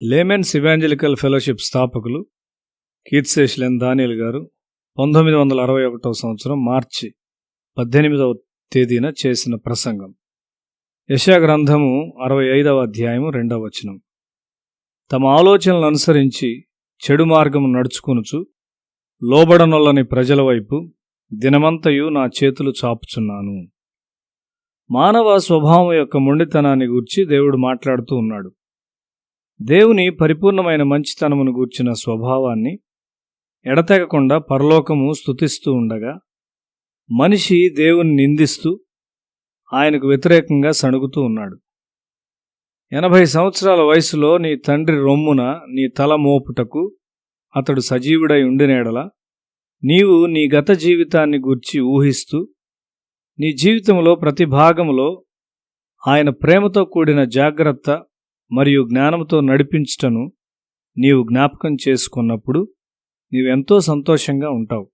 Laymen's evangelical fellowship స్థాపకులు కీర్తిశేషులైన దానియేలు గారు 1961 సంవత్సరం మార్చి 18వ తేదీన చేసిన ప్రసంగం. యెషయా గ్రంథము 65వ అధ్యాయము 2వ వచనం. తమ ఆలోచనలను అనుసరించి చెడు మార్గము నడుచుకొనుచు లోబడనొల్లని ప్రజల వైపు దినమంతయు నా చేతులు చాపుచున్నాను. మానవ స్వభావం యొక్క మొండితనాన్ని గూర్చి దేవుడు మాట్లాడుతూ ఉన్నాడు. దేవుని పరిపూర్ణమైన మంచితనమును గూర్చిన స్వభావాన్ని ఎడతెగకుండా పరలోకము స్తుతిస్తూ ఉండగా, మనిషి దేవుని నిందిస్తూ ఆయనకు వ్యతిరేకంగా సణుగుతూ ఉన్నాడు. 80 సంవత్సరాల వయసులో నీ తండ్రి రొమ్మున నీ తల మోపుటకు అతడు సజీవుడై ఉండినేడల, నీవు నీ గత జీవితాన్ని గూర్చి ఊహిస్తూ నీ జీవితంలో ప్రతి భాగములో ఆయన ప్రేమతో కూడిన జాగ్రత్త మరియు జ్ఞానంతో నడిపించుటను నీవు జ్ఞాపకం చేసుకున్నప్పుడు నీవెంతో సంతోషంగా ఉంటావు.